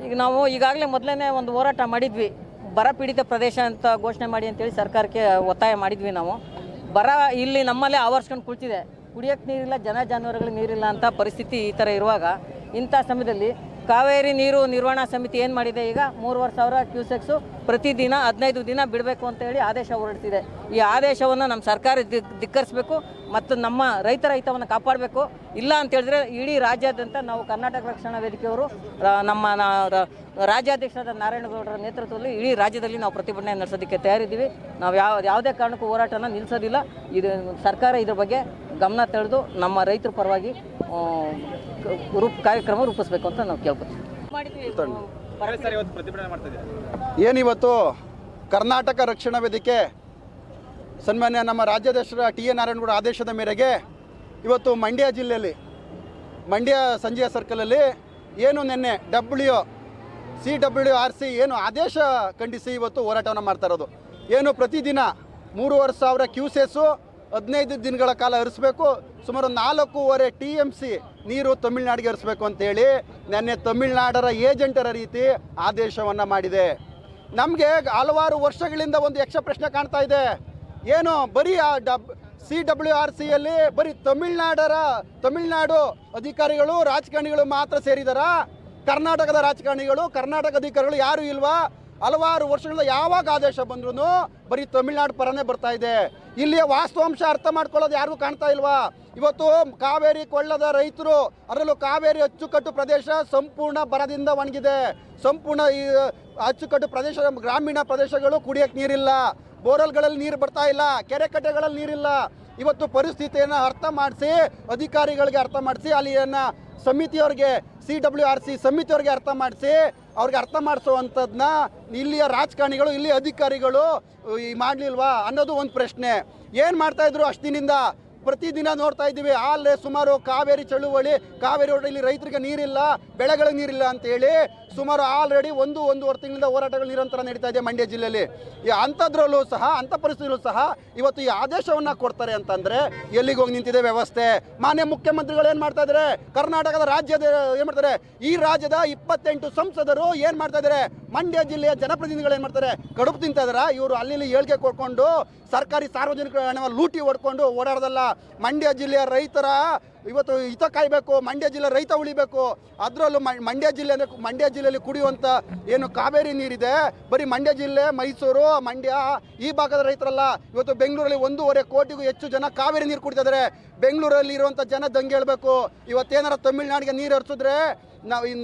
ಈಗ ನಾವು ಈಗಾಗಲೇ ಮೊದಲನೇ ಒಂದು ಹೋರಾಟ ಮಾಡಿದ್ವಿ, ಬರ ಪೀಡಿತ ಪ್ರದೇಶ ಅಂತ ಘೋಷಣೆ ಮಾಡಿ ಅಂತೇಳಿ ಸರ್ಕಾರಕ್ಕೆ ಒತ್ತಾಯ ಮಾಡಿದ್ವಿ. ನಾವು ಬರ ಇಲ್ಲಿ ನಮ್ಮಲ್ಲೇ ಆವರಿಸ್ಕೊಂಡು ಕುಳಿತಿದೆ, ಕುಡಿಯೋಕ್ಕೆ ನೀರಿಲ್ಲ, ಜಾನುವಾರುಗಳಿಗೆ ನೀರಿಲ್ಲ ಅಂತ ಪರಿಸ್ಥಿತಿ ಈ ಥರ ಇರುವಾಗ ಇಂಥ ಸಮಯದಲ್ಲಿ ಕಾವೇರಿ ನೀರು ನಿರ್ವಹಣಾ ಸಮಿತಿ ಏನು ಮಾಡಿದೆ, ಈಗ 3,500 ಕ್ಯೂಸೆಕ್ಸು ಪ್ರತಿದಿನ 15 ದಿನ ಬಿಡಬೇಕು ಅಂತೇಳಿ ಆದೇಶ ಹೊರಡಿಸಿದೆ. ಈ ಆದೇಶವನ್ನು ನಮ್ಮ ಸರ್ಕಾರ ಧಿಕ್ಕರಿಸಬೇಕು ಮತ್ತು ನಮ್ಮ ರೈತರ ಹಿತವನ್ನು ಕಾಪಾಡಬೇಕು. ಇಲ್ಲ ಅಂತ ಹೇಳಿದ್ರೆ ಇಡೀ ರಾಜ್ಯಾದ್ಯಂತ ನಾವು ಕರ್ನಾಟಕ ರಕ್ಷಣಾ ವೇದಿಕೆಯವರು ನಮ್ಮ ರಾಜ್ಯಾಧ್ಯಕ್ಷರಾದ ನಾರಾಯಣಗೌಡರ ನೇತೃತ್ವದಲ್ಲಿ ಇಡೀ ರಾಜ್ಯದಲ್ಲಿ ನಾವು ಪ್ರತಿಭಟನೆ ನಡೆಸೋದಕ್ಕೆ ತಯಾರಿದ್ದೀವಿ. ನಾವು ಯಾವುದೇ ಕಾರಣಕ್ಕೂ ಹೋರಾಟನ ನಿಲ್ಲಿಸೋದಿಲ್ಲ. ಇದು ಸರ್ಕಾರ ಇದ್ರ ಬಗ್ಗೆ ಗಮನ ತೆಗೆದು ನಮ್ಮ ರೈತರ ಪರವಾಗಿ ಕಾರ್ಯಕ್ರಮ ರೂಪಿಸಬೇಕು ಅಂತ ನಾವು ಕೇಳ್ಕೊತೀವಿ. ಏನಿವತ್ತು ಕರ್ನಾಟಕ ರಕ್ಷಣಾ ವೇದಿಕೆ ಸನ್ಮಾನ್ಯ ನಮ್ಮ ರಾಜ್ಯಾಧ್ಯಕ್ಷರ ಟಿ.ಎ. ನಾರಾಯಣಗೌಡ ಆದೇಶದ ಮೇರೆಗೆ ಇವತ್ತು ಮಂಡ್ಯ ಜಿಲ್ಲೆಯಲ್ಲಿ ಮಂಡ್ಯ ಸಂಜಯ ಸರ್ಕಲಲ್ಲಿ ಏನು ನಿನ್ನೆ CWRC ಏನು ಆದೇಶ ಖಂಡಿಸಿ ಇವತ್ತು ಹೋರಾಟವನ್ನು ಮಾಡ್ತಾ ಇರೋದು. ಏನು ಪ್ರತಿದಿನ 3,500 ಕ್ಯೂಸೆಸ್ಸು 15 ದಿನಗಳ ಕಾಲ ಹರಿಸಬೇಕು, ಸುಮಾರು 4.5 TMC ನೀರು ತಮಿಳುನಾಡಿಗೆ ಹರಿಸಬೇಕು ಅಂತೇಳಿ ನೆನ್ನೆ ತಮಿಳುನಾಡರ ಏಜೆಂಟರ ರೀತಿ ಆದೇಶವನ್ನು ಮಾಡಿದೆ. ನಮಗೆ ಹಲವಾರು ವರ್ಷಗಳಿಂದ ಒಂದು ಯಕ್ಷ ಪ್ರಶ್ನೆ ಕಾಣ್ತಾ ಇದೆ. ಏನು ಬರೀ CWRCಯಲ್ಲಿ ಬರೀ ತಮಿಳುನಾಡು ಅಧಿಕಾರಿಗಳು ರಾಜಕಾರಣಿಗಳು ಮಾತ್ರ ಸೇರಿದಾರಾ? ಕರ್ನಾಟಕದ ರಾಜಕಾರಣಿಗಳು ಕರ್ನಾಟಕ ಅಧಿಕಾರಿಗಳು ಯಾರೂ ಇಲ್ವಾ? ಹಲವಾರು ವರ್ಷಗಳಿಂದ ಯಾವಾಗ ಆದೇಶ ಬಂದ್ರೂ ಬರೀ ತಮಿಳುನಾಡು ಪರನೇ ಬರ್ತಾ ಇದೆ. ಇಲ್ಲಿಯ ವಾಸ್ತವಾಂಶ ಅರ್ಥ ಮಾಡ್ಕೊಳ್ಳೋದು ಯಾರಿಗೂ ಕಾಣ್ತಾ ಇಲ್ವಾ? ಇವತ್ತು ಕಾವೇರಿ ಕೊಳ್ಳದ ರೈತರು, ಅದರಲ್ಲೂ ಕಾವೇರಿ ಅಚ್ಚುಕಟ್ಟು ಪ್ರದೇಶ ಸಂಪೂರ್ಣ ಬರದಿಂದ ಒಣಗಿದೆ. ಸಂಪೂರ್ಣ ಈ ಅಚ್ಚುಕಟ್ಟು ಪ್ರದೇಶ ಗ್ರಾಮೀಣ ಪ್ರದೇಶಗಳು ಕುಡಿಯೋಕ್ಕೆ ನೀರಿಲ್ಲ, ಬೋರ್ವೆಲ್ಗಳಲ್ಲಿ ನೀರು ಬರ್ತಾ ಇಲ್ಲ, ಕೆರೆ ಕಟ್ಟೆಗಳಲ್ಲಿ ನೀರಿಲ್ಲ. ಇವತ್ತು ಪರಿಸ್ಥಿತಿಯನ್ನು ಅರ್ಥ ಮಾಡಿಸಿ, ಅಧಿಕಾರಿಗಳಿಗೆ ಅರ್ಥ ಮಾಡಿಸಿ, ಅಲ್ಲಿಯನ್ನು ಸಮಿತಿಯವ್ರಿಗೆ CWRC ಸಮಿತಿಯವ್ರಿಗೆ ಅರ್ಥ ಮಾಡಿಸಿ, ಅವ್ರಿಗೆ ಅರ್ಥ ಮಾಡಿಸುವಂಥದ್ದನ್ನ ಇಲ್ಲಿಯ ರಾಜಕಾರಣಿಗಳು ಇಲ್ಲಿಯ ಅಧಿಕಾರಿಗಳು ಮಾಡಲಿಲ್ವಾ ಅನ್ನೋದು ಒಂದು ಪ್ರಶ್ನೆ. ಏನು ಮಾಡ್ತಾಯಿದ್ರು ಅಷ್ಟು ದಿನದಿಂದ? ಪ್ರತಿದಿನ ನೋಡ್ತಾ ಇದ್ದೀವಿ. ಅಲ್ಲೇ ಸುಮಾರು ಕಾವೇರಿ ಚಳುವಳಿ, ಕಾವೇರಿ ಇಲ್ಲಿ ರೈತರಿಗೆ ನೀರಿಲ್ಲ, ಬೆಳೆಗಳಿಗೆ ನೀರಿಲ್ಲ ಅಂತೇಳಿ ಸುಮಾರು ಆಲ್ರೆಡಿ 1-1.5 ತಿಂಗಳಿಂದ ಹೋರಾಟಗಳು ನಿರಂತರ ನಡೀತಾ ಇದೆ ಮಂಡ್ಯ ಜಿಲ್ಲೆಯಲ್ಲಿ. ಅಂಥದ್ರಲ್ಲೂ ಸಹ, ಅಂಥ ಪರಿಸ್ಥಿತಿಯಲ್ಲೂ ಸಹ ಇವತ್ತು ಈ ಆದೇಶವನ್ನು ಕೊಡ್ತಾರೆ ಅಂತಂದರೆ ಎಲ್ಲಿಗೆ ಹೋಗಿ ನಿಂತಿದೆ ವ್ಯವಸ್ಥೆ? ಮಾನ್ಯ ಮುಖ್ಯಮಂತ್ರಿಗಳು ಏನು ಮಾಡ್ತಾ ಇದ್ದಾರೆ? ಕರ್ನಾಟಕದ ರಾಜ್ಯದ ಏನು ಮಾಡ್ತಾರೆ? ಈ ರಾಜ್ಯದ 28 ಸಂಸದರು ಏನು ಮಾಡ್ತಾ ಇದ್ದಾರೆ? ಮಂಡ್ಯ ಜಿಲ್ಲೆಯ ಜನಪ್ರತಿನಿಧಿಗಳು ಏನು ಮಾಡ್ತಾರೆ? ಕಡುಬು ತಿಂತಾ ಇದ್ದಾರಾ? ಇವರು ಅಲ್ಲಿ ಹೇಳಿಕೆ ಕೊಡ್ಕೊಂಡು ಸರ್ಕಾರಿ ಸಾರ್ವಜನಿಕ ಹಣವನ್ನು ಲೂಟಿ ಹೊಡ್ಕೊಂಡು ಓಡಾಡೋದಲ್ಲ. ಮಂಡ್ಯ ಜಿಲ್ಲೆಯ ರೈತರ ಇವತ್ತು ಹಿತ ಕಾಯಬೇಕು, ಮಂಡ್ಯ ಜಿಲ್ಲೆ ರೈತ ಉಳಿಬೇಕು. ಅದರಲ್ಲೂ ಮಂಡ್ಯ ಜಿಲ್ಲೆಯಲ್ಲಿ ಕುಡಿಯುವಂಥ ಏನು ಕಾವೇರಿ ನೀರಿದೆ, ಬರೀ ಮಂಡ್ಯ ಜಿಲ್ಲೆ, ಮೈಸೂರು, ಮಂಡ್ಯ ಈ ಭಾಗದ ರೈತರಲ್ಲ. ಇವತ್ತು ಬೆಂಗಳೂರಲ್ಲಿ 1.5 ಕೋಟಿಗೂ ಹೆಚ್ಚು ಜನ ಕಾವೇರಿ ನೀರು ಕುಡಿತಿದ್ದಾರೆ. ಬೆಂಗಳೂರಲ್ಲಿ ಇರುವಂಥ ಜನ ದಂಗೆ ಹೇಳಬೇಕು. ಇವತ್ತೇನಾರ ತಮಿಳುನಾಡಿಗೆ ನೀರು ಹರಿಸಿದ್ರೆ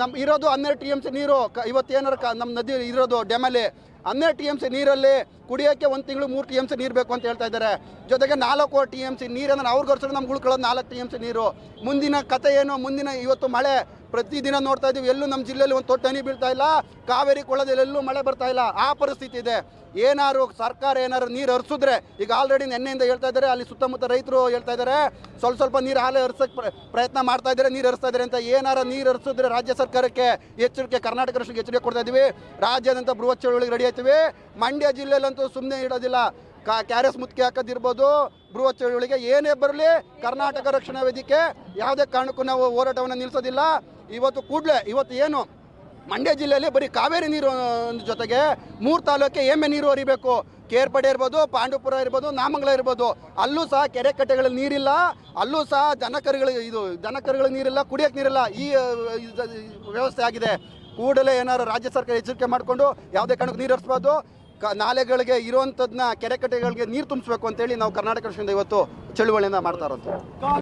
ನಮ್ಮ ಇರೋದು 12 TMC ನೀರು. ಇವತ್ತೇನಾರ ನಮ್ಮ ನದಿ ಇರೋದು ಡ್ಯಾಮಲ್ಲಿ 12 TMC ನೀರಲ್ಲಿ ಕುಡಿಯೋಕ್ಕೆ 1 ತಿಂಗಳು 3 TMC ನೀರು ಬೇಕು ಅಂತ ಹೇಳ್ತಾ ಇದ್ದಾರೆ. ಜೊತೆಗೆ 4 TMC ನೀರನ್ನು ಅವ್ರಿಗೆ ಹರಿಸಿದ್ರೆ ನಮ್ಗೆ ಉಳ್ಕೊಳ್ಳೋದು 4 TMC ನೀರು. ಮುಂದಿನ ಕತೆ ಏನು? ಮುಂದಿನ ಇವತ್ತು ಮಳೆ ಪ್ರತಿದಿನ ನೋಡ್ತಾ ಇದ್ದೀವಿ. ಎಲ್ಲೂ ನಮ್ಮ ಜಿಲ್ಲೆಯಲ್ಲಿ ಒಂದು ತೊಟ್ಟು ಹನಿ ಬೀಳ್ತಾ ಇಲ್ಲ, ಕಾವೇರಿ ಕೊಳ್ಳದಲ್ಲಿ ಎಲ್ಲೂ ಮಳೆ ಬರ್ತಾ ಇಲ್ಲ. ಆ ಪರಿಸ್ಥಿತಿ ಇದೆ. ಏನಾದ್ರು ಸರ್ಕಾರ ಏನಾದ್ರು ನೀರು ಹರಿಸಿದ್ರೆ, ಈಗ ಆಲ್ರೆಡಿ ನೆನ್ನೆಯಿಂದ ಹೇಳ್ತಾ ಇದ್ದಾರೆ, ಅಲ್ಲಿ ಸುತ್ತಮುತ್ತ ರೈತರು ಹೇಳ್ತಾ ಇದ್ದಾರೆ ಸ್ವಲ್ಪ ನೀರು ಹಾಲೆ ಹರಿಸೋಕ್ಕೆ ಪ್ರಯತ್ನ ಮಾಡ್ತಾ ಇದ್ದಾರೆ, ನೀರು ಹರಿಸ್ತಾ ಇದ್ದಾರೆ ಅಂತ. ಏನಾರು ನೀರು ಹರಿಸಿದ್ರೆ ರಾಜ್ಯ ಸರ್ಕಾರಕ್ಕೆ ಎಚ್ಚರಿಕೆ, ಕರ್ನಾಟಕ ರಾಷ್ಟ್ರಕ್ಕೆ ಎಚ್ಚರಿಕೆ ಕೊಡ್ತಾ ಇದ್ದೀವಿ. ರಾಜ್ಯಾದ್ಯಂತ ಬೃಹತ್ ಚಳುವಳಿಗೆ ರೆಡಿ ಆಯ್ತೀವಿ. ಮಂಡ್ಯ ಜಿಲ್ಲೆಯಲ್ಲಂತೂ ಸುಮ್ಮನೆ ಇಡೋದಿಲ್ಲ. ಕ್ಯಾರೆಸ್ ಮುತ್ಕೆ ಹಾಕೋದಿರ್ಬೋದು, ಬೃಹತ್ ಚಳುವಳಿಗೆ ಏನೇ ಬರಲಿ ಕರ್ನಾಟಕ ರಕ್ಷಣಾ ವೇದಿಕೆ ಯಾವುದೇ ಕಾರಣಕ್ಕೂ ನಾವು ಹೋರಾಟವನ್ನು ನಿಲ್ಲಿಸೋದಿಲ್ಲ. ಇವತ್ತು ಕೂಡಲೇ ಇವತ್ತು ಏನು ಮಂಡ್ಯ ಜಿಲ್ಲೆಯಲ್ಲಿ ಬರೀ ಕಾವೇರಿ ನೀರು ಜೊತೆಗೆ 3 ತಾಲೂಕಿಗೆ ಎಮ್ಮೆ ನೀರು ಹರಿಬೇಕು. ಕೇರ್ಪಡೆ ಇರ್ಬೋದು, ಪಾಂಡುಪುರ ಇರ್ಬೋದು, ನಾಮಂಗಲ ಇರ್ಬೋದು, ಅಲ್ಲೂ ಸಹ ಕೆರೆ ಕಟ್ಟೆಗಳಲ್ಲಿ ನೀರಿಲ್ಲ. ಅಲ್ಲೂ ಸಹ ದನಕರುಗಳಿಗೆ ನೀರಿಲ್ಲ, ಕುಡಿಯೋಕ್ಕೆ ನೀರಿಲ್ಲ. ಈ ವ್ಯವಸ್ಥೆ ಆಗಿದೆ. ಕೂಡಲೇ ಏನಾದ್ರು ರಾಜ್ಯ ಸರ್ಕಾರ ಎಚ್ಚರಿಕೆ ಮಾಡಿಕೊಂಡು ಯಾವುದೇ ಕಾರಣಕ್ಕೂ ನೀರು ಹರಿಸ್ಬಾರ್ದು. ನಾಲೆಗಳಿಗೆ ಇರುವಂಥದ್ದನ್ನ ಕೆರೆ ಕಟ್ಟೆಗಳಿಗೆ ನೀರು ತುಂಬಿಸ್ಬೇಕು ಅಂತೇಳಿ ನಾವು ಕರ್ನಾಟಕ ರಾಷ್ಟ್ರದಿಂದ ಇವತ್ತು ಚಳುವಳಿಯನ್ನು ಮಾಡ್ತಾ ಇರೋದು.